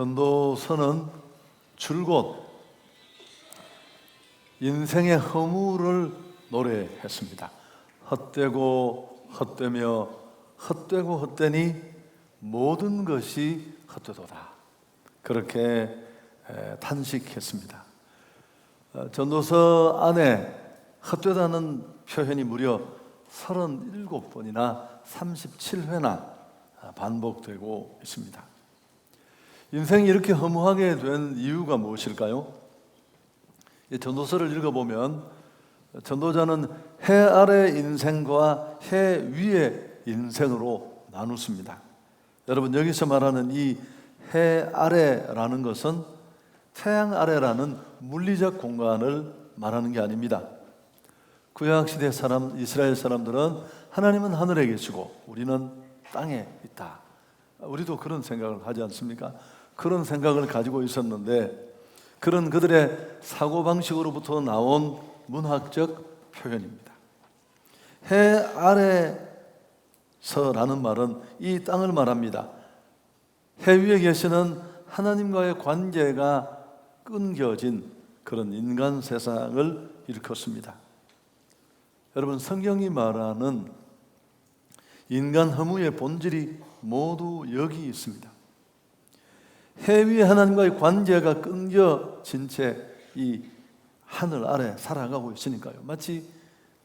전도서는 줄곧 인생의 허물을 노래했습니다. 헛되고 헛되며 헛되고 헛되니 모든 것이 헛되도다. 그렇게 탄식했습니다. 전도서 안에 헛되다는 표현이 무려 37번이나 37회나 반복되고 있습니다. 인생이 이렇게 허무하게 된 이유가 무엇일까요? 이 전도서를 읽어보면 전도자는 해 아래 인생과 해 위의 인생으로 나누습니다. 여러분, 여기서 말하는 이 해 아래라는 것은 태양 아래라는 물리적 공간을 말하는 게 아닙니다. 구약시대 이스라엘 사람들은 하나님은 하늘에 계시고 우리는 땅에 있다. 우리도 그런 생각을 하지 않습니까? 그런 생각을 가지고 있었는데 그런 그들의 사고방식으로부터 나온 문학적 표현입니다. 해 아래서라는 말은 이 땅을 말합니다. 해 위에 계시는 하나님과의 관계가 끊겨진 그런 인간 세상을 일컫습니다. 여러분, 성경이 말하는 인간 허무의 본질이 모두 여기 있습니다. 해 위에 하나님과의 관계가 끊겨진 채 이 하늘 아래 살아가고 있으니까요. 마치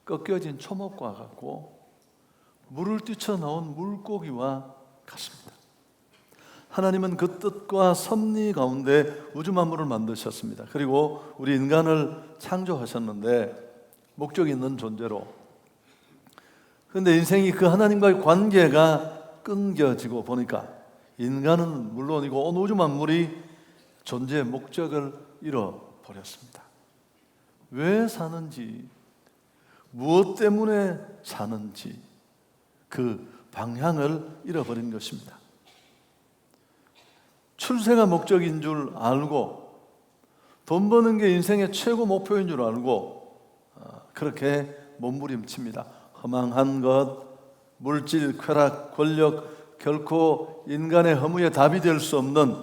꺾여진 초목과 같고 물을 뛰쳐나온 물고기와 같습니다. 하나님은 그 뜻과 섭리 가운데 우주 만물을 만드셨습니다. 그리고 우리 인간을 창조하셨는데 목적이 있는 존재로. 그런데 인생이 그 하나님과의 관계가 끊겨지고 보니까 인간은 물론이고 온 우주 만물이 존재의 목적을 잃어버렸습니다. 왜 사는지, 무엇 때문에 사는지 그 방향을 잃어버린 것입니다. 출세가 목적인 줄 알고 돈 버는 게 인생의 최고 목표인 줄 알고 그렇게 몸부림칩니다. 허망한 것, 물질, 쾌락, 권력, 결코 인간의 허무의 답이 될 수 없는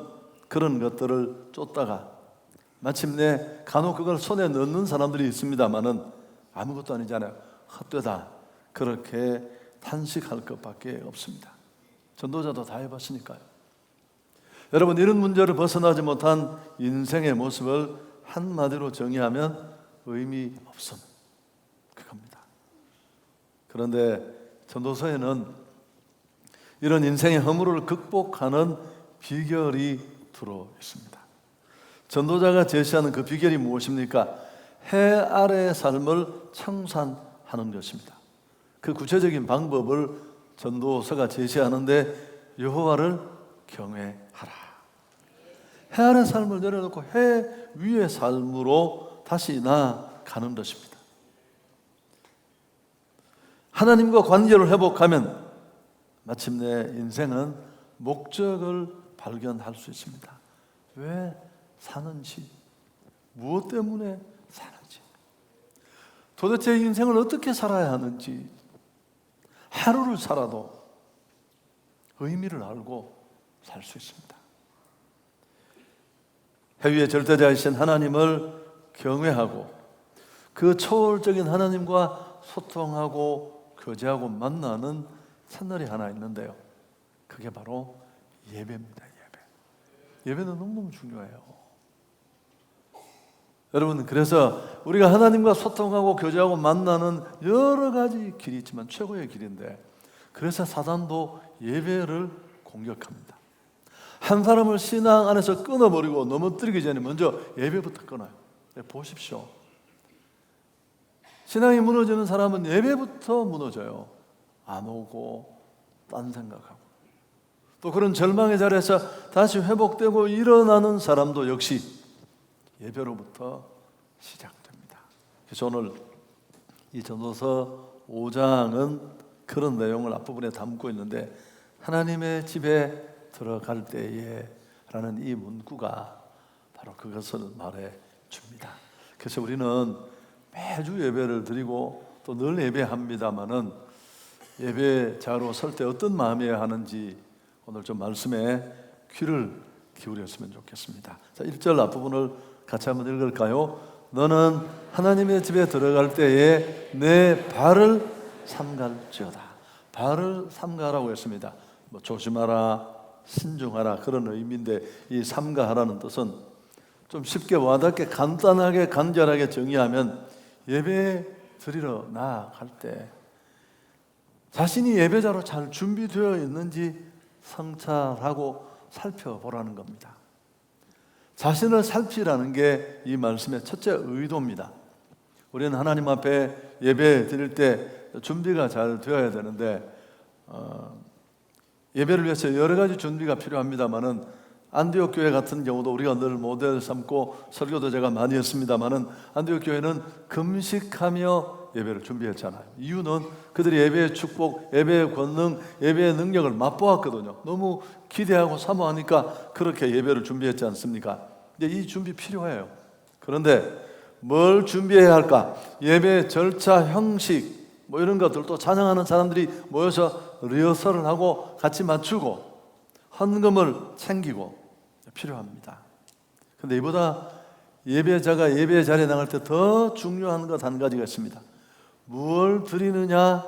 그런 것들을 쫓다가 마침내 간혹 그걸 손에 넣는 사람들이 있습니다마는 아무것도 아니잖아요. 헛되다. 그렇게 탄식할 것밖에 없습니다. 전도자도 다 해봤으니까요. 여러분, 이런 문제를 벗어나지 못한 인생의 모습을 한마디로 정의하면 의미 없음, 그겁니다. 그런데 전도서에는 이런 인생의 허물을 극복하는 비결이 들어 있습니다. 전도자가 제시하는 그 비결이 무엇입니까? 해 아래의 삶을 청산하는 것입니다. 그 구체적인 방법을 전도서가 제시하는데 여호와를 경외하라. 해 아래 삶을 내려놓고 해 위의 삶으로 다시 나아가는 것입니다. 하나님과 관계를 회복하면 마침내 인생은 목적을 발견할 수 있습니다. 왜 사는지, 무엇 때문에 사는지, 도대체 인생을 어떻게 살아야 하는지, 하루를 살아도 의미를 알고 살 수 있습니다. 해 위의 절대자이신 하나님을 경외하고 그 초월적인 하나님과 소통하고 교제하고 만나는 채널이 하나 있는데요. 그게 바로 예배입니다. 예배는 너무너무 중요해요. 여러분, 그래서 우리가 하나님과 소통하고 교제하고 만나는 여러 가지 길이 있지만 최고의 길인데, 그래서 사단도 예배를 공격합니다. 한 사람을 신앙 안에서 끊어버리고 넘어뜨리기 전에 먼저 예배부터 끊어요. 보십시오. 신앙이 무너지는 사람은 예배부터 무너져요. 안 오고 딴 생각하고. 또 그런 절망의 자리에서 다시 회복되고 일어나는 사람도 역시 예배로부터 시작됩니다. 그래서 오늘 이 전도서 5장은 그런 내용을 앞부분에 담고 있는데, 하나님의 집에 들어갈 때에 라는 이 문구가 바로 그것을 말해 줍니다. 그래서 우리는 매주 예배를 드리고 또 늘 예배합니다마는 예배자로 설 때 어떤 마음이어야 하는지 오늘 좀 말씀에 귀를 기울였으면 좋겠습니다. 자, 1절 앞부분을 같이 한번 읽을까요? 너는 하나님의 집에 들어갈 때에 내 발을 삼갈지어다. 발을 삼가라고 했습니다. 조심하라, 신중하라 그런 의미인데, 이 삼가하라는 뜻은 좀 쉽게 와닿게 간단하게 간결하게 정의하면, 예배 드리러 나아갈 때 자신이 예배자로 잘 준비되어 있는지 성찰하고 살펴보라는 겁니다. 자신을 살피라는 게 이 말씀의 첫째 의도입니다. 우리는 하나님 앞에 예배 드릴 때 준비가 잘 되어야 되는데, 예배를 위해서 여러 가지 준비가 필요합니다만은, 안디옥 교회 같은 경우도 우리가 늘 모델 삼고 설교도 제가 많이 했습니다만은, 안디옥 교회는 금식하며 예배를 준비했잖아요. 이유는 그들이 예배의 축복, 예배의 권능, 예배의 능력을 맛보았거든요. 너무 기대하고 사모하니까 그렇게 예배를 준비했지 않습니까? 근데 이 준비 필요해요. 그런데 뭘 준비해야 할까? 예배 절차, 형식 이런 것들도 찬양하는 사람들이 모여서 리허설을 하고 같이 맞추고 헌금을 챙기고 필요합니다. 그런데 이보다 예배자가 예배 자리에 나갈 때 더 중요한 것 한 가지가 있습니다. 무엇을 드리느냐,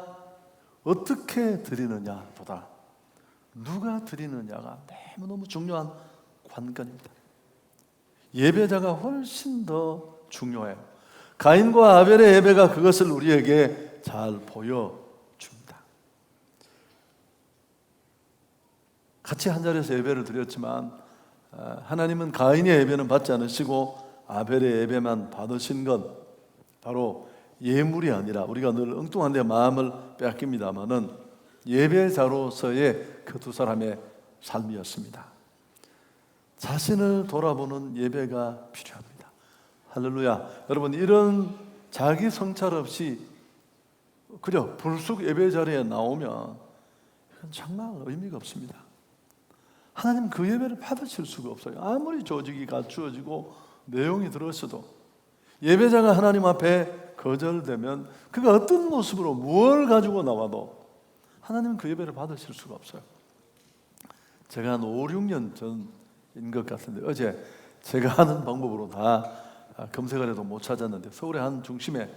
어떻게 드리느냐보다 누가 드리느냐가 너무너무 중요한 관건입니다. 예배자가 훨씬 더 중요해요. 가인과 아벨의 예배가 그것을 우리에게 잘 보여줍니다. 같이 한 자리에서 예배를 드렸지만 하나님은 가인의 예배는 받지 않으시고 아벨의 예배만 받으신 건 바로 예물이 아니라, 우리가 늘 엉뚱한 데 마음을 빼앗깁니다마는 예배자로서의 그 두 사람의 삶이었습니다. 자신을 돌아보는 예배가 필요합니다. 할렐루야. 여러분, 이런 자기 성찰 없이 그저 불쑥 예배 자리에 나오면 이건 정말 의미가 없습니다. 하나님 그 예배를 받으실 수가 없어요. 아무리 조직이 갖추어지고 내용이 들었어도 예배자가 하나님 앞에 거절되면 그가 어떤 모습으로 무엇을 가지고 나와도 하나님은 그 예배를 받으실 수가 없어요. 제가 한 5, 6년 전인 것 같은데, 어제 제가 하는 방법으로 다 검색을 해도 못 찾았는데, 서울의 한 중심에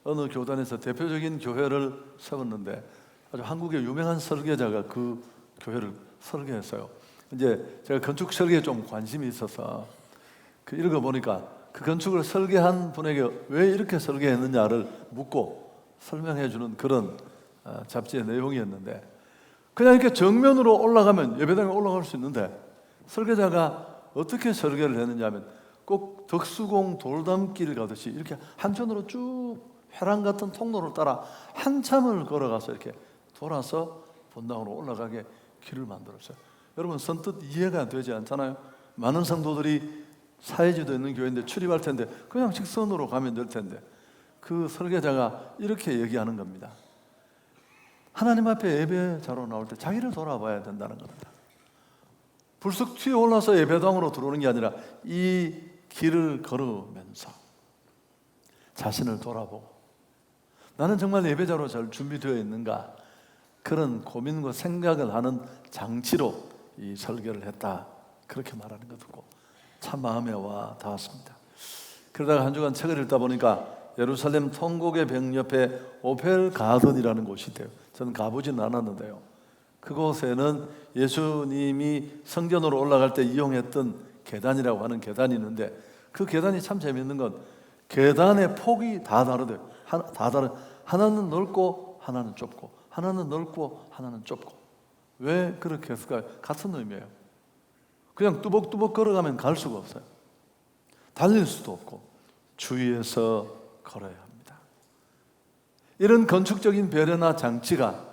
어느 교단에서 대표적인 교회를 세웠는데 아주 한국의 유명한 설계자가 그 교회를 설계했어요. 이제 제가 건축 설계에 좀 관심이 있어서 읽어보니까 그 건축을 설계한 분에게 왜 이렇게 설계했느냐를 묻고 설명해 주는 그런 잡지의 내용이었는데, 그냥 이렇게 정면으로 올라가면 예배당에 올라갈 수 있는데, 설계자가 어떻게 설계를 했느냐 하면 꼭 덕수궁 돌담길 가듯이 이렇게 한편으로 쭉 회랑 같은 통로를 따라 한참을 걸어가서 이렇게 돌아서 본당으로 올라가게 길을 만들었어요. 여러분, 선뜻 이해가 되지 않잖아요. 많은 성도들이 사회지도 있는 교회인데 출입할 텐데 그냥 직선으로 가면 될 텐데, 그 설계자가 이렇게 얘기하는 겁니다. 하나님 앞에 예배자로 나올 때 자기를 돌아봐야 된다는 겁니다. 불쑥 튀어 올라서 예배당으로 들어오는 게 아니라 이 길을 걸으면서 자신을 돌아보고, 나는 정말 예배자로 잘 준비되어 있는가, 그런 고민과 생각을 하는 장치로 이 설계를 했다, 그렇게 말하는 거 듣고 참 마음에 와 닿았습니다. 그러다가 한 주간 책을 읽다 보니까 예루살렘 통곡의 벽 옆에 오펠 가든이라는 곳이 있대요. 저는 가보진 않았는데요, 그곳에는 예수님이 성전으로 올라갈 때 이용했던 계단이라고 하는 계단이 있는데, 그 계단이 참 재밌는 건 계단의 폭이 다 다르대요. 하나는 넓고 하나는 좁고, 하나는 넓고 하나는 좁고. 왜 그렇게 했을까요? 같은 의미예요. 그냥 뚜벅뚜벅 걸어가면 갈 수가 없어요. 달릴 수도 없고 주위에서 걸어야 합니다. 이런 건축적인 배려나 장치가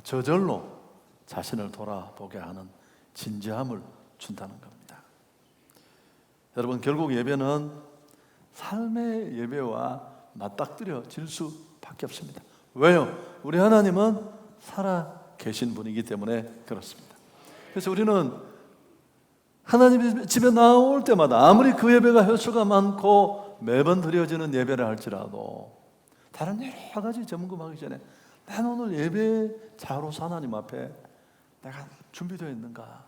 저절로 자신을 돌아보게 하는 진지함을 준다는 겁니다. 여러분, 결국 예배는 삶의 예배와 맞닥뜨려질 수밖에 없습니다. 왜요? 우리 하나님은 살아 계신 분이기 때문에 그렇습니다. 그래서 우리는 하나님 집에 나올 때마다 아무리 그 예배가 횟수가 많고 매번 드려지는 예배를 할지라도 다른 여러 가지 점검하기 전에 나는 오늘 예배자로서 하나님 앞에 내가 준비되어 있는가,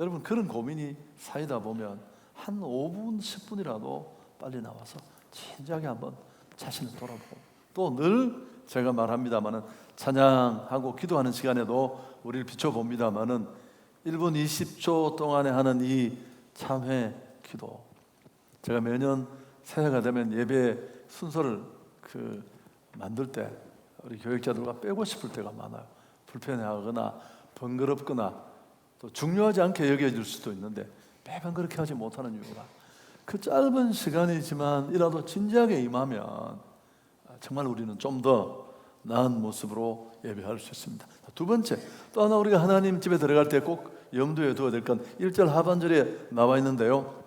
여러분 그런 고민이 쌓이다 보면 한 5분, 10분이라도 빨리 나와서 진지하게 한번 자신을 돌아보고, 또 늘 제가 말합니다마는 찬양하고 기도하는 시간에도 우리를 비춰봅니다마는 1분 20초 동안에 하는 이 참회 기도, 제가 매년 새해가 되면 예배 순서를 만들 때 우리 교육자들과 빼고 싶을 때가 많아요. 불편해하거나 번거롭거나 또 중요하지 않게 여겨질 수도 있는데 매번 그렇게 하지 못하는 이유가, 그 짧은 시간이지만 이라도 진지하게 임하면 정말 우리는 좀 더 나은 모습으로 예배할 수 있습니다. 두 번째, 또 하나 우리가 하나님 집에 들어갈 때 꼭 염두에 두어야 될 건 1절 하반절에 나와 있는데요,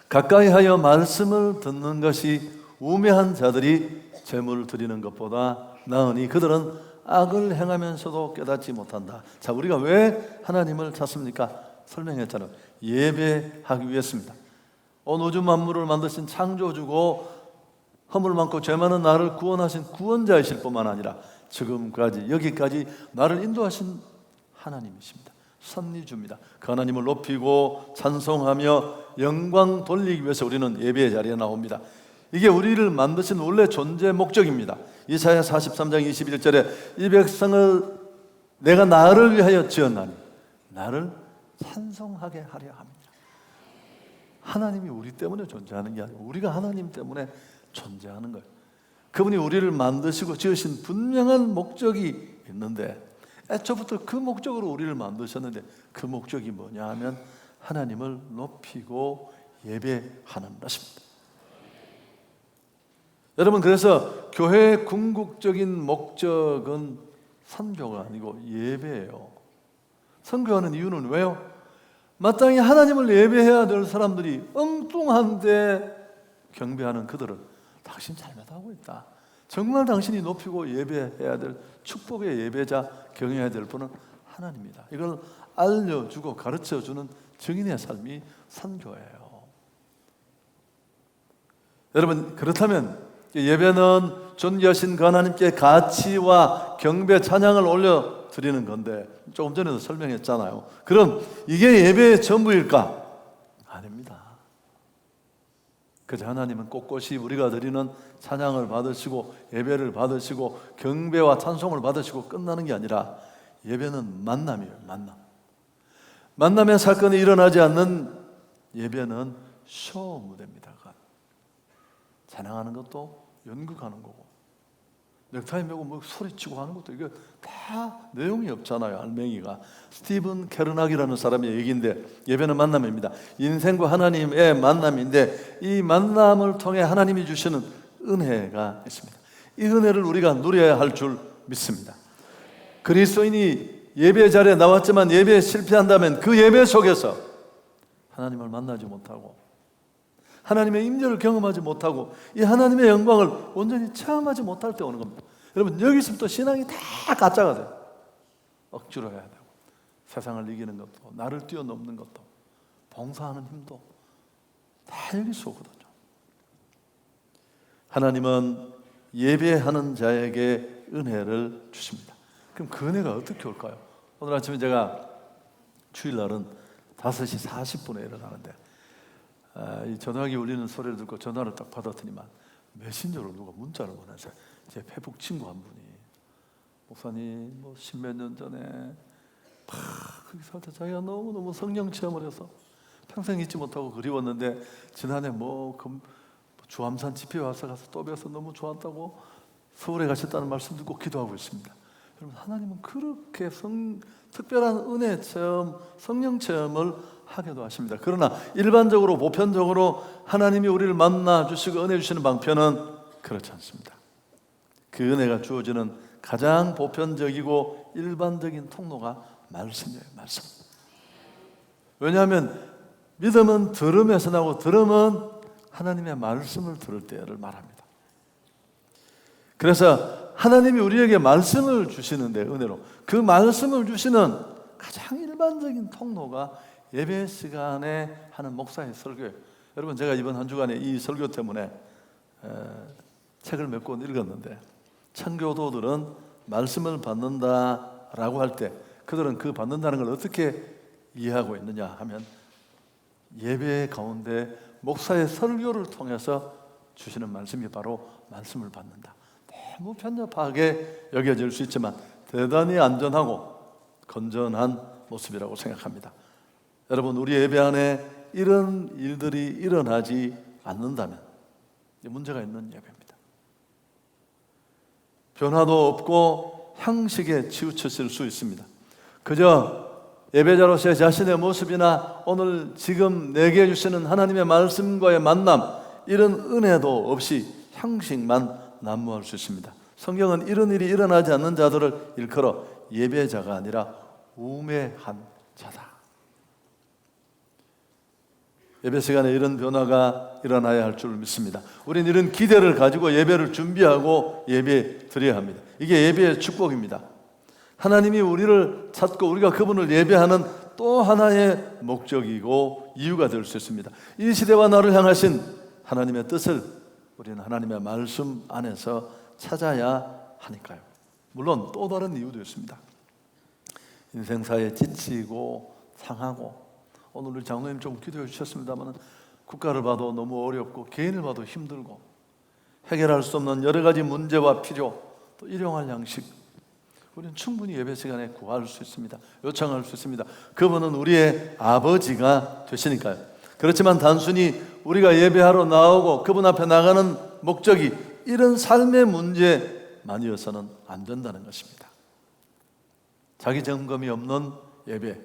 가까이 하여 말씀을 듣는 것이 우매한 자들이 제물을 드리는 것보다 나으니 그들은 악을 행하면서도 깨닫지 못한다. 자, 우리가 왜 하나님을 찾습니까? 설명했잖아요. 예배하기 위해서입니다. 온 우주 만물을 만드신 창조주고 허물 많고 죄 많은 나를 구원하신 구원자이실 뿐만 아니라 지금까지 여기까지 나를 인도하신 하나님이십니다. 섭리주입니다. 그 하나님을 높이고 찬송하며 영광 돌리기 위해서 우리는 예배의 자리에 나옵니다. 이게 우리를 만드신 원래 존재 목적입니다. 이사야 43장 21절에 이 백성을 내가 나를 위하여 지었나니 나를 찬송하게 하려 합니다. 하나님이 우리 때문에 존재하는 게 아니고 우리가 하나님 때문에 존재하는 거예요. 그분이 우리를 만드시고 지으신 분명한 목적이 있는데, 애초부터 그 목적으로 우리를 만드셨는데 그 목적이 뭐냐 하면 하나님을 높이고 예배하는 것입니다. 여러분, 그래서 교회의 궁극적인 목적은 선교가 아니고 예배예요. 선교하는 이유는 왜요? 마땅히 하나님을 예배해야 될 사람들이 엉뚱한데 경배하는 그들은 당신 잘못하고 있다. 정말 당신이 높이고 예배해야 될 축복의 예배자, 경외해야 될 분은 하나님이다. 이걸 알려주고 가르쳐주는 증인의 삶이 선교예요. 여러분, 그렇다면 예배는 존귀하신 그 하나님께 가치와 경배, 찬양을 올려드리는 건데, 조금 전에도 설명했잖아요. 그럼 이게 예배의 전부일까? 아닙니다. 그저 하나님은 꼿꼿이 우리가 드리는 찬양을 받으시고 예배를 받으시고 경배와 찬송을 받으시고 끝나는 게 아니라 예배는 만남이에요. 만남의 사건이 일어나지 않는 예배는 쇼 무대입니다. 찬양하는 것도 연극하는 거고, 넥타이 메고 뭐 소리치고 하는 것도 이게 다 내용이 없잖아요. 알맹이가. 스티븐 캐르낙이라는 사람의 얘기인데, 예배는 만남입니다. 인생과 하나님의 만남인데 이 만남을 통해 하나님이 주시는 은혜가 있습니다. 이 은혜를 우리가 누려야 할 줄 믿습니다. 그리스도인이 예배 자리에 나왔지만 예배에 실패한다면 그 예배 속에서 하나님을 만나지 못하고 하나님의 임재를 경험하지 못하고 이 하나님의 영광을 온전히 체험하지 못할 때 오는 겁니다. 여러분, 여기서부터 신앙이 다 가짜가 돼요. 억지로 해야 되고, 세상을 이기는 것도, 나를 뛰어넘는 것도, 봉사하는 힘도 다 여기서 오거든요. 하나님은 예배하는 자에게 은혜를 주십니다. 그럼 그 은혜가 어떻게 올까요? 오늘 아침에 제가 주일날은 5시 40분에 일어나는데 이 전화기 울리는 소리를 듣고 전화를 딱 받았더니만 메신저로 누가 문자를 보내서 제 페북 친구 한 분이, 목사님 뭐 십몇 년 전에 거기 살 때 자기가 너무너무 성령 체험을 해서 평생 잊지 못하고 그리웠는데 지난해 주암산 집회 와서 가서 또 뵈서 너무 좋았다고 서울에 가셨다는 말씀 듣고 기도하고 있습니다. 여러분, 하나님은 그렇게 특별한 은혜 체험, 성령 체험을 하게도 하십니다. 그러나 일반적으로 보편적으로 하나님이 우리를 만나 주시고 은혜 주시는 방편은 그렇지 않습니다. 그 은혜가 주어지는 가장 보편적이고 일반적인 통로가 말씀이에요. 말씀. 왜냐하면 믿음은 들음에서 나고 들음은 하나님의 말씀을 들을 때를 말합니다. 그래서 하나님이 우리에게 말씀을 주시는데, 은혜로 그 말씀을 주시는 가장 일반적인 통로가 예배 시간에 하는 목사의 설교예요. 여러분, 제가 이번 한 주간에 이 설교 때문에 책을 몇 권 읽었는데, 청교도들은 말씀을 받는다라고 할 때 그들은 그 받는다는 걸 어떻게 이해하고 있느냐 하면 예배 가운데 목사의 설교를 통해서 주시는 말씀이 바로 말씀을 받는다. 너무 편협하게 여겨질 수 있지만 대단히 안전하고 건전한 모습이라고 생각합니다. 여러분, 우리 예배 안에 이런 일들이 일어나지 않는다면 문제가 있는 예배입니다. 변화도 없고 형식에 치우쳤을 수 있습니다. 그저 예배자로서의 자신의 모습이나 오늘 지금 내게 주시는 하나님의 말씀과의 만남, 이런 은혜도 없이 형식만 난무할 수 있습니다. 성경은 이런 일이 일어나지 않는 자들을 일컬어 예배자가 아니라 우매한 자다. 예배 시간에 이런 변화가 일어나야 할 줄 믿습니다. 우리는 이런 기대를 가지고 예배를 준비하고 예배 드려야 합니다. 이게 예배의 축복입니다. 하나님이 우리를 찾고 우리가 그분을 예배하는 또 하나의 목적이고 이유가 될 수 있습니다. 이 시대와 나를 향하신 하나님의 뜻을 우리는 하나님의 말씀 안에서 찾아야 하니까요. 물론 또 다른 이유도 있습니다. 인생사에 지치고 상하고, 오늘 우리 장로님 좀 기도해 주셨습니다만 국가를 봐도 너무 어렵고 개인을 봐도 힘들고 해결할 수 없는 여러 가지 문제와 필요, 또 일용할 양식, 우리는 충분히 예배 시간에 구할 수 있습니다. 요청할 수 있습니다. 그분은 우리의 아버지가 되시니까요. 그렇지만 단순히 우리가 예배하러 나오고 그분 앞에 나가는 목적이 이런 삶의 문제만이어서는 안 된다는 것입니다. 자기 점검이 없는 예배,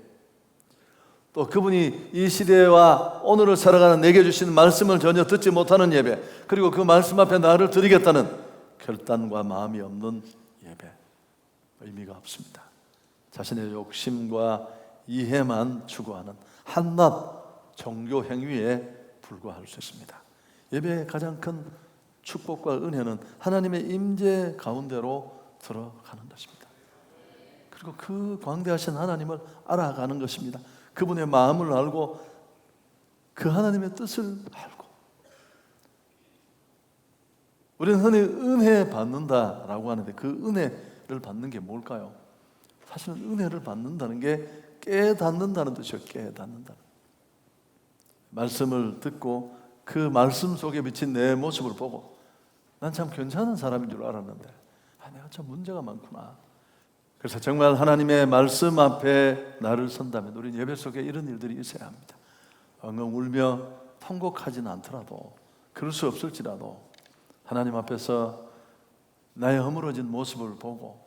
또 그분이 이 시대와 오늘을 살아가는 내게 주신 말씀을 전혀 듣지 못하는 예배, 그리고 그 말씀 앞에 나를 드리겠다는 결단과 마음이 없는 예배, 의미가 없습니다. 자신의 욕심과 이해만 추구하는 한낱 종교 행위에 불과할 수 있습니다. 예배의 가장 큰 축복과 은혜는 하나님의 임재 가운데로 들어가는 것입니다. 그리고 그 광대하신 하나님을 알아가는 것입니다. 그분의 마음을 알고 그 하나님의 뜻을 알고. 우리는 흔히 은혜 받는다라고 하는데 그 은혜를 받는 게 뭘까요? 사실은 은혜를 받는다는 게 깨닫는다는 뜻이에요. 깨닫는다는. 말씀을 듣고 그 말씀 속에 비친 내 모습을 보고 난 참 괜찮은 사람인 줄 알았는데 내가 참 문제가 많구나. 그래서 정말 하나님의 말씀 앞에 나를 선다면 우리는 예배 속에 이런 일들이 있어야 합니다. 엉엉 울며 통곡하지는 않더라도, 그럴 수 없을지라도 하나님 앞에서 나의 허물어진 모습을 보고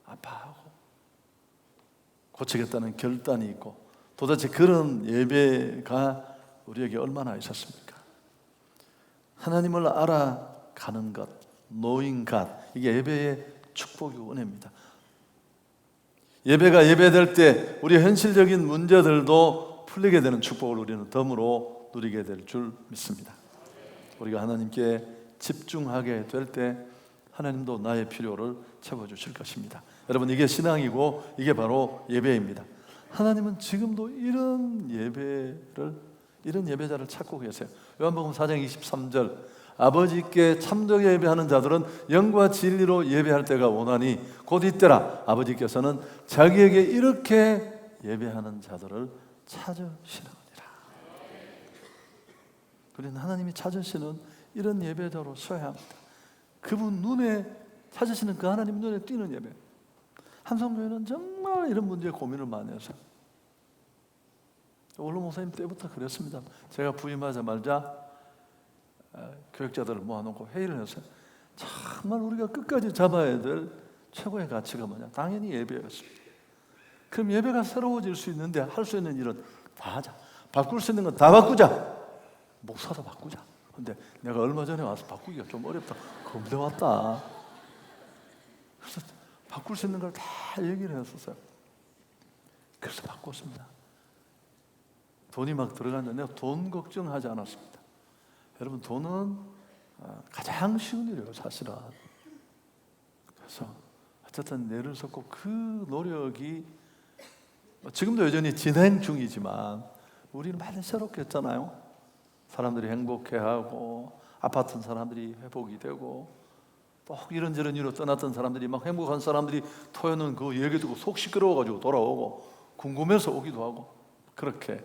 아파하고 고치겠다는 결단이 있고, 도대체 그런 예배가 우리에게 얼마나 있었습니까? 하나님을 알아가는 것, knowing God, 이게 예배의 축복이고 은혜입니다. 예배가 예배될 때 우리의 현실적인 문제들도 풀리게 되는 축복을 우리는 덤으로 누리게 될 줄 믿습니다. 우리가 하나님께 집중하게 될 때 하나님도 나의 필요를 채워주실 것입니다. 여러분, 이게 신앙이고 이게 바로 예배입니다. 하나님은 지금도 이런 예배자를 찾고 계세요. 요한복음 4장 23절, 아버지께 참되게 예배하는 자들은 영과 진리로 예배할 때가 오나니 곧 이때라 아버지께서는 자기에게 이렇게 예배하는 자들을 찾으시느니라. 우리는 하나님이 찾으시는 이런 예배자로 서야 합니다. 그분 눈에 찾으시는 그 하나님 눈에 띄는 예배. 한성교회는 정말 이런 문제에 고민을 많이 해서 원로 목사님 때부터 그랬습니다. 제가 부임하자마자 교육자들을 모아놓고 회의를 했어요. 정말 우리가 끝까지 잡아야 될 최고의 가치가 뭐냐? 당연히 예배였습니다. 그럼 예배가 새로워질 수 있는데 할 수 있는 일은 다 하자. 바꿀 수 있는 건 다 바꾸자. 목사도 바꾸자. 근데 내가 얼마 전에 와서 바꾸기가 좀 어렵다. 검대 왔다. 그래서 바꿀 수 있는 걸 다 얘기를 했었어요. 그래서 바꿨습니다. 돈이 막 들어갔는데 내가 돈 걱정하지 않았습니다. 여러분, 돈은 가장 쉬운 일이에요, 사실은. 그래서 어쨌든 내를 쏟고 그 노력이 지금도 여전히 진행 중이지만 우리는 많이 새롭게 했잖아요. 사람들이 행복해하고 아팠던 사람들이 회복이 되고 또 이런저런 이유로 떠났던 사람들이 막 행복한 사람들이 토요는 그 얘기 듣고 속 시끄러워가지고 돌아오고 궁금해서 오기도 하고 그렇게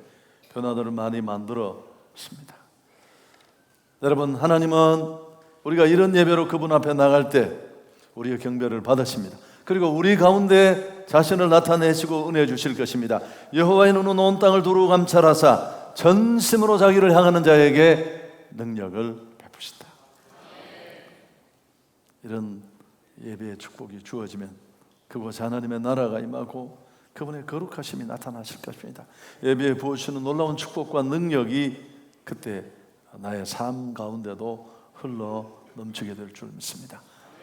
변화들을 많이 만들었습니다. 여러분, 하나님은 우리가 이런 예배로 그분 앞에 나갈 때 우리의 경배를 받으십니다. 그리고 우리 가운데 자신을 나타내시고 은혜 주실 것입니다. 여호와의 눈은 온 땅을 두루 감찰하사 전심으로 자기를 향하는 자에게 능력을 베푸신다. 이런 예배의 축복이 주어지면 그곳에 하나님의 나라가 임하고 그분의 거룩하심이 나타나실 것입니다. 예배에 부어주시는 놀라운 축복과 능력이 그때 나의 삶 가운데도 흘러 넘치게 될 줄 믿습니다.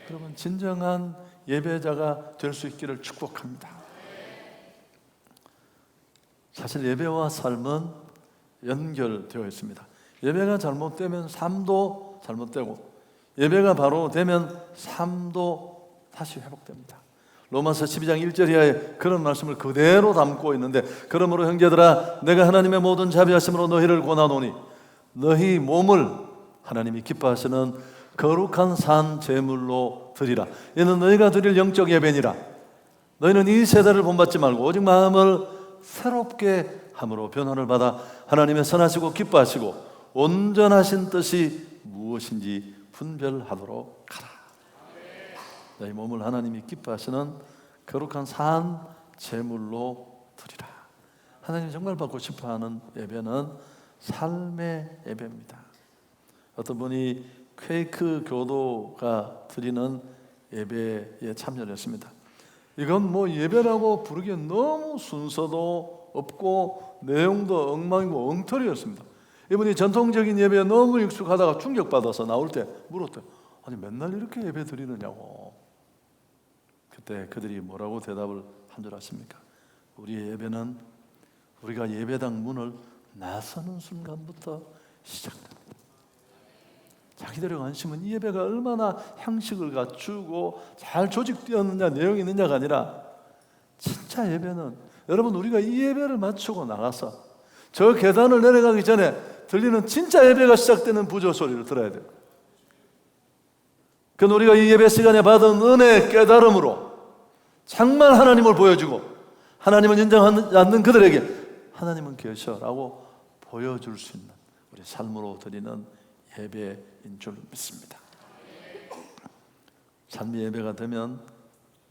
여러분, 진정한 예배자가 될 수 있기를 축복합니다. 사실 예배와 삶은 연결되어 있습니다. 예배가 잘못되면 삶도 잘못되고, 예배가 바로 되면 삶도 다시 회복됩니다. 로마서 12장 1절 이하에 그런 말씀을 그대로 담고 있는데, 그러므로 형제들아 내가 하나님의 모든 자비하심으로 너희를 권하노니 너희 몸을 하나님이 기뻐하시는 거룩한 산 제물로 드리라. 이는 너희가 드릴 영적 예배니라. 너희는 이 세대를 본받지 말고 오직 마음을 새롭게 함으로 변화를 받아 하나님의 선하시고 기뻐하시고 온전하신 뜻이 무엇인지 분별하도록 하라. 너희 몸을 하나님이 기뻐하시는 거룩한 산 제물로 드리라. 하나님이 정말 받고 싶어하는 예배는 삶의 예배입니다. 어떤 분이 퀘이크 교도가 드리는 예배에 참여를 했습니다. 이건 뭐 예배라고 부르기엔 너무 순서도 없고 내용도 엉망이고 엉터리였습니다. 이분이 전통적인 예배에 너무 익숙하다가 충격받아서 나올 때 물었대요. 아니 맨날 이렇게 예배 드리느냐고. 그때 그들이 뭐라고 대답을 한 줄 아십니까? 우리의 예배는 우리가 예배당 문을 나서는 순간부터 시작됩니다. 자기들의 관심은 이 예배가 얼마나 형식을 갖추고 잘 조직되었느냐, 내용이 있느냐가 아니라 진짜 예배는, 여러분 우리가 이 예배를 마치고 나가서 저 계단을 내려가기 전에 들리는 진짜 예배가 시작되는 부조 소리를 들어야 돼요. 그건 우리가 이 예배 시간에 받은 은혜 깨달음으로 정말 하나님을 보여주고 하나님을 인정하지 않는 그들에게 하나님은 계셔라고 보여줄 수 있는 우리 삶으로 드리는 예배인 줄 믿습니다. 삶의 예배가 되면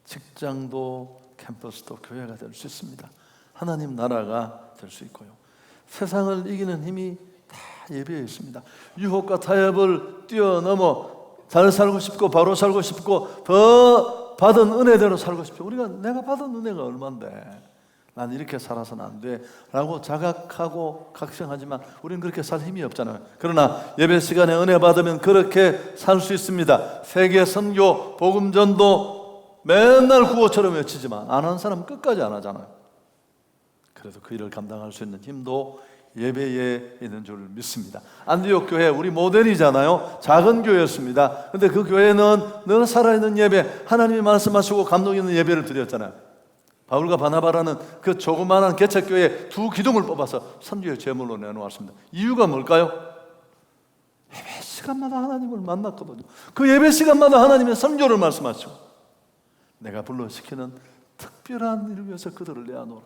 직장도 캠퍼스도 교회가 될 수 있습니다. 하나님 나라가 될 수 있고요. 세상을 이기는 힘이 다 예배에 있습니다. 유혹과 타협을 뛰어넘어 잘 살고 싶고 바로 살고 싶고 더 받은 은혜대로 살고 싶죠. 내가 받은 은혜가 얼만데 난 이렇게 살아서는 안 돼 라고 자각하고 각성하지만 우리는 그렇게 살 힘이 없잖아요. 그러나 예배 시간에 은혜 받으면 그렇게 살 수 있습니다. 세계 선교 복음 전도 맨날 구호처럼 외치지만 안 하는 사람은 끝까지 안 하잖아요. 그래도 그 일을 감당할 수 있는 힘도 예배에 있는 줄 믿습니다. 안디옥 교회 우리 모델이잖아요. 작은 교회였습니다. 근데 그 교회는 늘 살아있는 예배, 하나님이 말씀하시고 감동 있는 예배를 드렸잖아요. 바울과 바나바라는 그 조그마한 개척교회에 2 기둥을 뽑아서 선교의 제물로 내놓았습니다. 이유가 뭘까요? 예배 시간마다 하나님을 만났거든요. 그 예배 시간마다 하나님의 선교를 말씀하시고 내가 불러시키는 특별한 일을 위해서 그들을 내어놓으라.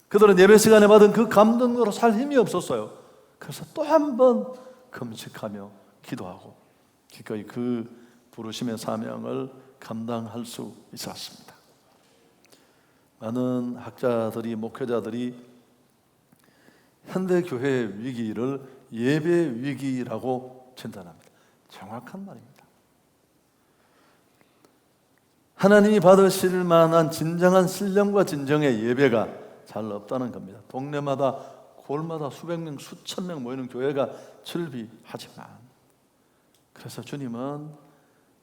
그들은 예배 시간에 받은 그 감동으로 살 힘이 없었어요. 그래서 또 한 번 금식하며 기도하고 기꺼이 그 부르심의 사명을 감당할 수 있었습니다. 많은 학자들이, 목회자들이 현대 교회의 위기를 예배 위기라고 진단합니다. 정확한 말입니다. 하나님이 받으실 만한 진정한 신령과 진정의 예배가 잘 없다는 겁니다. 동네마다 골마다 수백 명, 수천 명 모이는 교회가 즐비하지만, 그래서 주님은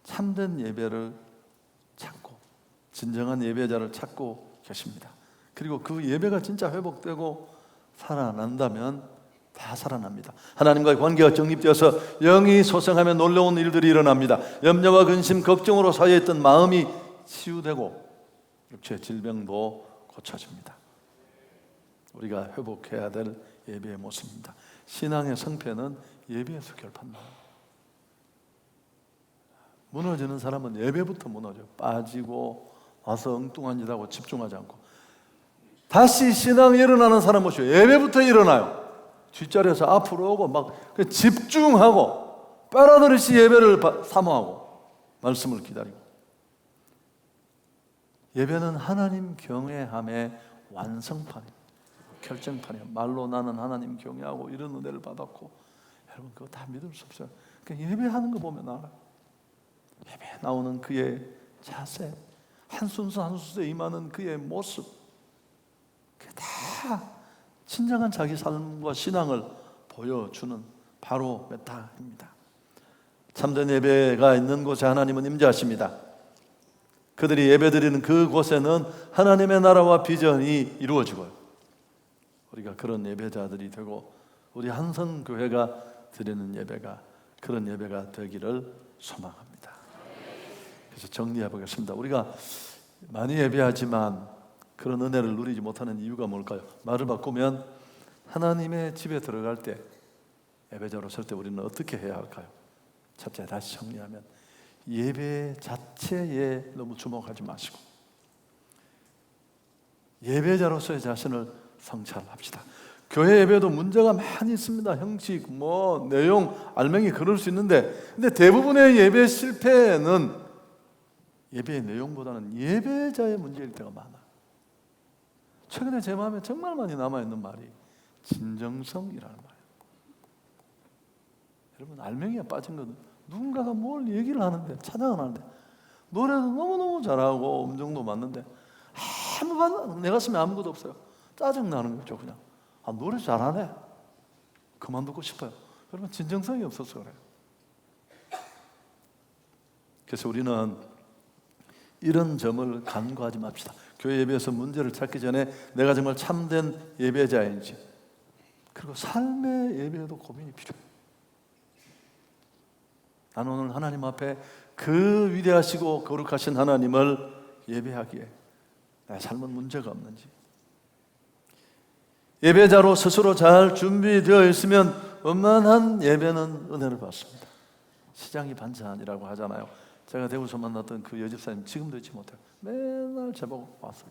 참된 예배를 찾고 진정한 예배자를 찾고 계십니다. 그리고 그 예배가 진짜 회복되고 살아난다면 다 살아납니다. 하나님과의 관계가 정립되어서 영이 소생하며 놀라운 일들이 일어납니다. 염려와 근심, 걱정으로 쌓여있던 마음이 치유되고 육체의 질병도 고쳐집니다. 우리가 회복해야 될 예배의 모습입니다. 신앙의 성패는 예배에서 결판나요. 무너지는 사람은 예배부터 무너져요. 빠지고 와서 엉뚱한 짓 하고 집중하지 않고. 다시 신앙이 일어나는 사람 모시고 예배부터 일어나요. 뒷자리에서 앞으로 오고 막 집중하고 빨아들이시 예배를 사모하고 말씀을 기다리고. 예배는 하나님 경외함의 완성판이에요. 결정판이에요. 말로 나는 하나님 경외하고 이런 은혜를 받았고, 여러분 그거 다 믿을 수 없어요. 그러니까 예배하는 거 보면 알아요. 예배 나오는 그의 자세, 한 순서 한 순서에 임하는 그의 모습, 그게 다 진정한 자기 삶과 신앙을 보여주는 바로 메타입니다. 참된 예배가 있는 곳에 하나님은 임재하십니다. 그들이 예배드리는 그곳에는 하나님의 나라와 비전이 이루어지고요. 우리가 그런 예배자들이 되고 우리 한성교회가 드리는 예배가 그런 예배가 되기를 소망합니다. 그래서 정리해 보겠습니다. 우리가 많이 예배하지만 그런 은혜를 누리지 못하는 이유가 뭘까요? 말을 바꾸면 하나님의 집에 들어갈 때, 예배자로 설 때 우리는 어떻게 해야 할까요? 첫째, 다시 정리하면 예배 자체에 너무 주목하지 마시고 예배자로서의 자신을 성찰합시다. 교회 예배도 문제가 많이 있습니다. 형식, 내용, 알맹이 그럴 수 있는데, 근데 대부분의 예배 실패는 예배의 내용보다는 예배자의 문제일 때가 많아요. 최근에 제 마음에 정말 많이 남아있는 말이 진정성이라는 말이에요. 여러분, 알맹이가 빠진 거는 누군가가 뭘 얘기를 하는데, 찬양을 하는데 노래도 너무너무 잘하고 음정도 맞는데 내 가슴에 아무것도 없어요. 짜증나는 거죠. 그냥 노래 잘하네, 그만두고 싶어요. 여러분, 진정성이 없어서 그래요. 그래서 우리는 이런 점을 간과하지 맙시다. 교회 예배에서 문제를 찾기 전에 내가 정말 참된 예배자인지, 그리고 삶의 예배에도 고민이 필요해요. 나는 오늘 하나님 앞에 그 위대하시고 거룩하신 하나님을 예배하기에 내 삶은 문제가 없는지, 예배자로 스스로 잘 준비되어 있으면 원만한 예배는 은혜를 받습니다. 시장이 반찬이라고 하잖아요. 제가 대구에서 만났던 그 여집사님 지금도 잊지 못해요. 맨날 저보고 왔어요.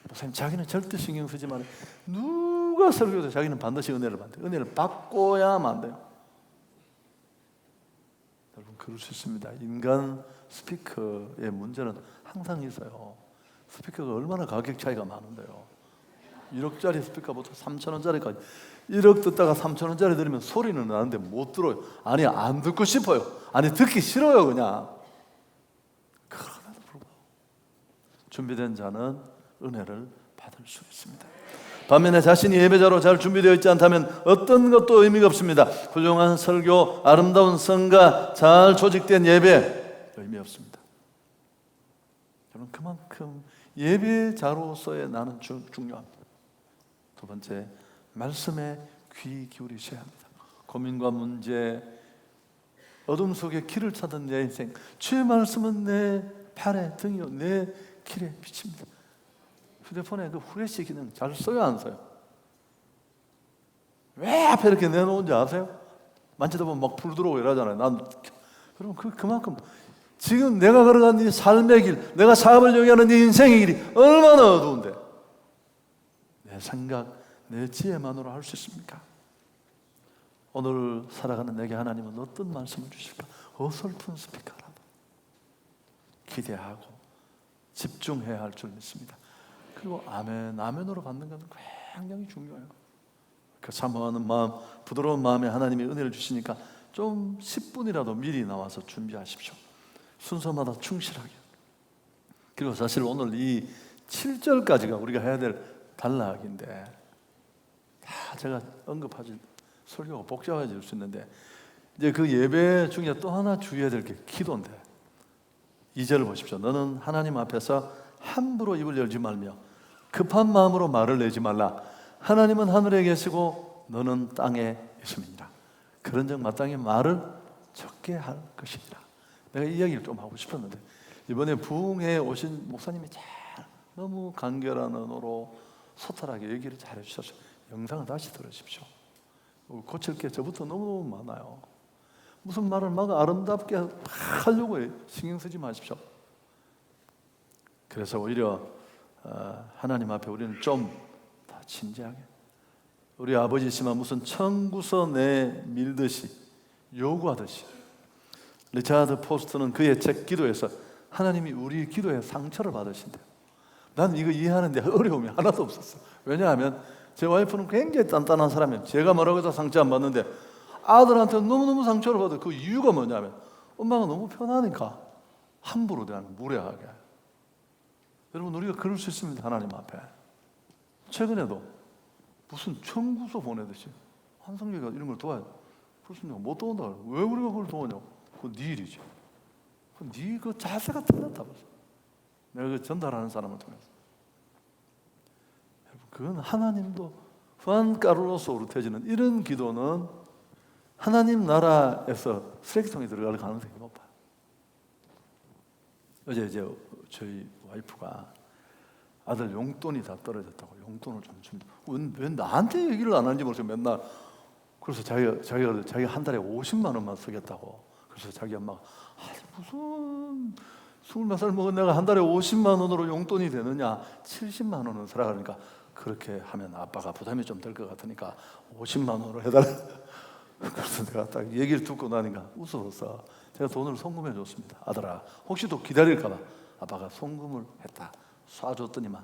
목사님, 자기는 절대 신경 쓰지 말아요. 누가 설교도 자기는 반드시 은혜를 받아요. 은혜를 받고야만 돼요. 여러분, 그럴 수 있습니다. 인간 스피커의 문제는 항상 있어요. 스피커가 얼마나 가격 차이가 많은데요. 1억짜리 스피커부터 3,000원짜리까지. 1억 듣다가 3,000원짜리 들으면 소리는 나는데 못 들어요. 아니, 안 듣고 싶어요. 아니, 듣기 싫어요. 그냥. 그럼에도 불구하고 준비된 자는 은혜를 받을 수 있습니다. 반면에 자신이 예배자로 잘 준비되어 있지 않다면 어떤 것도 의미가 없습니다. 훌륭한 설교, 아름다운 성가, 잘 조직된 예배, 의미 없습니다. 여러분, 그만큼 예배자로서의 나는 중요합니다. 두 번째, 말씀에 귀 기울이셔야 합니다. 고민과 문제, 어둠 속에 길을 찾은 내 인생, 주의 말씀은 내 팔에 등이요 내 길에 비칩니다. 휴대폰에 그 후레쉬 기능 잘 써요, 안 써요? 왜 앞에 이렇게 내놓은지 아세요? 만지다 보면 막 불 들어오고 이러잖아요. 그럼 그만큼 지금 내가 걸어가는 이 삶의 길, 내가 사업을 영위하는 이 인생의 길이 얼마나 어두운데 내 생각, 내 지혜만으로 할 수 있습니까? 오늘 살아가는 내게 하나님은 어떤 말씀을 주실까? 어설픈 스피커라도 기대하고 집중해야 할 줄 믿습니다. 그리고 아멘으로 받는 것은 굉장히 중요해요. 그 사모하는 마음, 부드러운 마음에 하나님이 은혜를 주시니까 좀 10분이라도 미리 나와서 준비하십시오. 순서마다 충실하게. 그리고 사실 오늘 이 7절까지가 우리가 해야 될 단락인데 다 제가 언급하지, 설교가 복잡해질 수 있는데, 이제 그 예배 중에 또 하나 주의해야 될 게 기도인데, 2절을 보십시오. 너는 하나님 앞에서 함부로 입을 열지 말며 급한 마음으로 말을 내지 말라. 하나님은 하늘에 계시고 너는 땅에 있음이니라. 그런즉 마땅히 말을 적게 할 것이니라. 내가 이 이야기를 좀 하고 싶었는데, 이번에 부흥회에 오신 목사님이 너무 간결한 언어로 소탈하게 얘기를 잘 해주셨어요. 영상을 다시 들으십시오. 고칠 게 저부터 너무너무 많아요. 무슨 말을 막 아름답게 하려고 신경 쓰지 마십시오. 그래서 오히려 하나님 앞에 우리는 좀 더 진지하게, 우리 아버지시만 무슨 청구서 내 밀듯이 요구하듯이. 리차드 포스트는 그의 책 기도에서 하나님이 우리 기도에 상처를 받으신대요. 난 이거 이해하는데 어려움이 하나도 없었어. 왜냐하면 제 와이프는 굉장히 단단한 사람이에요. 제가 뭐라고 해서 상처 안 받는데 아들한테 너무너무 상처를 받아요. 그 이유가 뭐냐면 엄마가 너무 편하니까 함부로 대하는, 무례하게. 여러분, 우리가 그럴 수 있습니다. 하나님 앞에. 최근에도 무슨 청구서 보내듯이 한성재가 이런 걸 도와야 돼. 그래서 내가 못 도운다. 왜 우리가 그걸 도우냐고. 그건 네 일이지. 네 그 자세가 틀렸다. 내가 그 전달하는 사람을 통해서. 여러분, 그건 하나님도 후안 카를로스 오르테즈는 이런 기도는 하나님 나라에서 쓰레기통에 들어갈 가능성이 높아요. 어제 이제 저희 와이프가 아들 용돈이 다 떨어졌다고 용돈을 좀 줍니다. 왜 나한테 얘기를 안 하는지 모르겠어요. 맨날. 그래서 자기가 한 달에 50만 원만 쓰겠다고. 그래서 자기 엄마가 무슨 20몇 살 먹은 내가 한 달에 50만 원으로 용돈이 되느냐, 70만 원은 쓰라. 그러니까 그렇게 하면 아빠가 부담이 좀 될 것 같으니까 50만 원으로 해달라. 그래서 내가 딱 얘기를 듣고 나니까 웃어서 제가 돈을 송금해 줬습니다. 아들아, 혹시 또 기다릴까 봐 아빠가 송금을 했다. 쏴줬더니만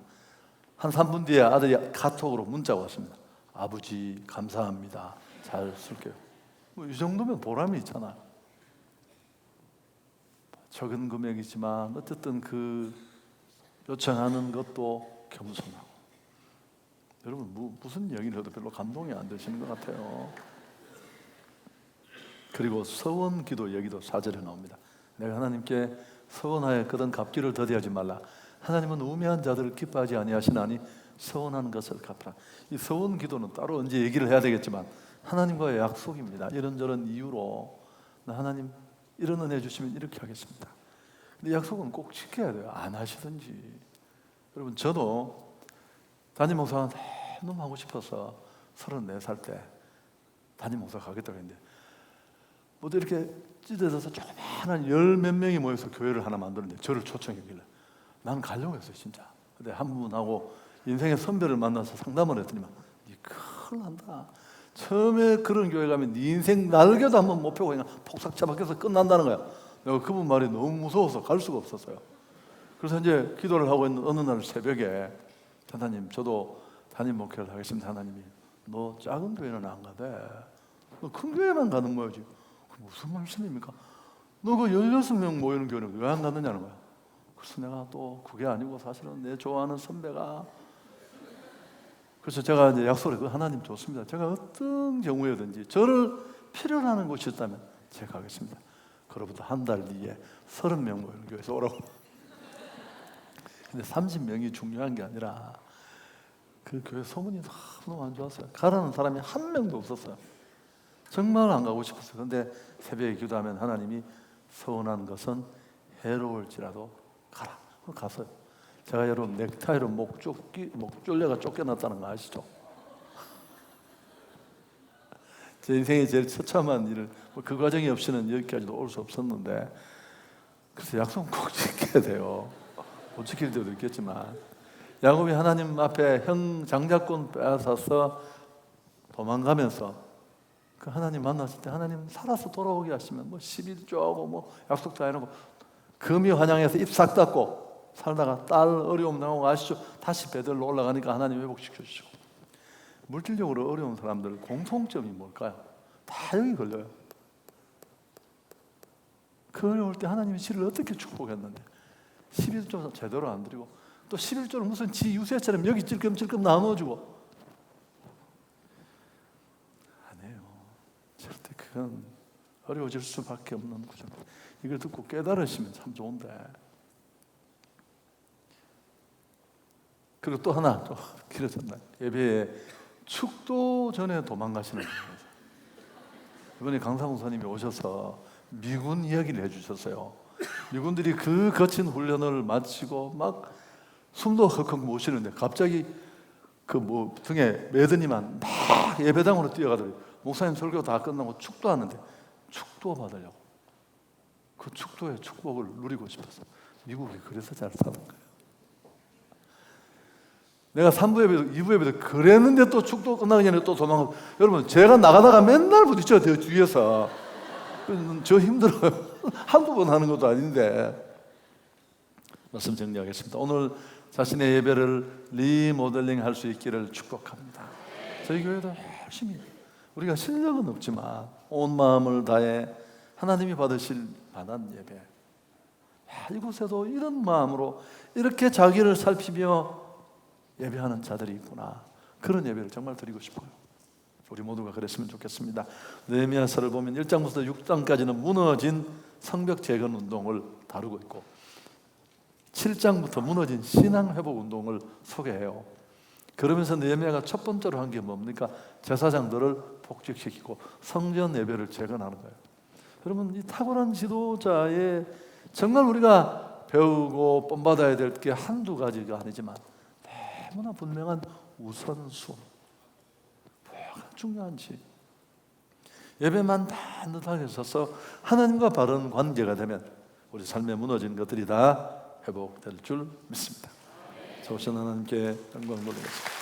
한 3분 뒤에 아들이 카톡으로 문자가 왔습니다. 아버지 감사합니다. 잘 쓸게요. 뭐 이 정도면 보람이 있잖아. 적은 금액이지만 어쨌든 그 요청하는 것도 겸손하고. 여러분, 무슨 얘기를 해도 별로 감동이 안 되시는 것 같아요. 그리고 서원 기도 얘기도 4절에 나옵니다. 내가 하나님께 서원하여 그던 갚기를 더디하지 말라. 하나님은 우매한 자들을 기뻐하지 아니하시나니 서원하는 것을 갚으라. 이 서원 기도는 따로 언제 얘기를 해야 되겠지만 하나님과의 약속입니다. 이런저런 이유로 하나님 이런 은혜 주시면 이렇게 하겠습니다. 근데 약속은 꼭 지켜야 돼요. 안 하시든지. 여러분, 저도 담임 목사가 너무 하고 싶어서 34살 때 담임 목사 가겠다고 했는데 모두 이렇게 찢어져서 조그마한 10몇 명이 모여서 교회를 하나 만드는데 저를 초청했길래 난 가려고 했어요, 진짜. 근데 한 분하고 인생의 선배를 만나서 상담을 했더니만 니 큰일 난다. 처음에 그런 교회 가면 네 인생 날개도 한번 못 펴고 그냥 폭삭 처박혀서 끝난다는 거야. 내가 그분 말이 너무 무서워서 갈 수가 없었어요. 그래서 이제 기도를 하고 있는 어느 날 새벽에 하나님, 저도 담임 목회를 하겠습니다. 하나님이 너 작은 교회는 안 가대. 너 큰 교회만 가는 거지. 무슨 말씀입니까? 너 그 16명 모이는 교회는 왜 안 가느냐는 거야. 그래서 내가 또 그게 아니고 사실은 내 좋아하는 선배가, 그래서 제가 이제 약속을 했고 하나님 좋습니다. 제가 어떤 경우에든지 저를 필요로 하는 곳이 있다면 제가 가겠습니다. 그로부터 한 달 뒤에 30명 모이는 교회에서 오라고. 근데 30명이 중요한 게 아니라 그 교회 소문이 너무 안 좋았어요. 가라는 사람이 한 명도 없었어요. 정말 안 가고 싶었어요. 그런데 새벽에 기도하면 하나님이 서운한 것은 해로울지라도 가라. 갔어요. 제가 여러분 넥타이로 목졸레가 쫓겨났다는 거 아시죠? 제 인생의 제일 처참한 일을 그 과정이 없이는 여기까지도 올 수 없었는데, 그래서 약속 꼭 지켜야 돼요. 못 지킬 때도 있겠지만 야곱이 하나님 앞에 형 장자권 빼앗아서 도망가면서 그 하나님 만났을 때 하나님 살아서 돌아오게 하시면 뭐 11조 하고 뭐 약속도 해놓고 금이 환양해서 입 싹 닫고 살다가 딸 어려움 나오고 아시죠? 다시 베들로 올라가니까 하나님 회복시켜 주시고. 물질적으로 어려운 사람들 공통점이 뭘까요? 다 여기 걸려요. 그 어려울 때 하나님이 지를 어떻게 축복했는데 11조 제대로 안 드리고 또 11조를 무슨 지 유세처럼 여기 찔끔찔끔 나눠주고. 아니에요. 절대 그건 어려워질 수밖에 없는 구조입니다. 이걸 듣고 깨달으시면 참 좋은데. 그리고 또 하나 또 길어졌나요? 예배에 축도 전에 도망가시는 분이에요. 이번에 강사 목사님이 오셔서 미군 이야기를 해주셨어요. 미군들이 그 거친 훈련을 마치고 막 숨도 헉헉 못 쉬는데 갑자기 그 뭐 등에 매더니만 막 예배당으로 뛰어가더라고요. 목사님 설교 다 끝나고 축도하는데 축도 받으려고. 그 축도의 축복을 누리고 싶어서. 미국이 그래서 잘 사는 거예요. 내가 3부 예배도 2부 예배도 그랬는데 또 축도 끝나기 전에 또 도망가고. 여러분, 제가 나가다가 맨날 부딪혀요, 저 뒤에서. 저 힘들어요. 한두 번 하는 것도 아닌데. 말씀 정리하겠습니다. 오늘 자신의 예배를 리모델링 할 수 있기를 축복합니다. 저희 교회도 열심히, 우리가 실력은 없지만 온 마음을 다해 하나님이 받으실 만한 예배, 이곳에도 이런 마음으로 이렇게 자기를 살피며 예배하는 자들이 있구나. 그런 예배를 정말 드리고 싶어요. 우리 모두가 그랬으면 좋겠습니다. 느헤미야서를 보면 1장부터 6장까지는 무너진 성벽 재건 운동을 다루고 있고 7장부터 무너진 신앙 회복 운동을 소개해요. 그러면서 느헤미야가 첫 번째로 한 게 뭡니까? 제사장들을 복직시키고 성전 예배를 재건하는 거예요. 여러분, 이 탁월한 지도자의 정말 우리가 배우고 본받아야 될 게 한두 가지가 아니지만 너무나 분명한 우선순위, 뭐가 중요한지. 예배만 단단하게 서서 하나님과 바른 관계가 되면 우리 삶에 무너진 것들이 다 회복될 줄 믿습니다. 좋으신 하나님께 영광 돌리겠습니다.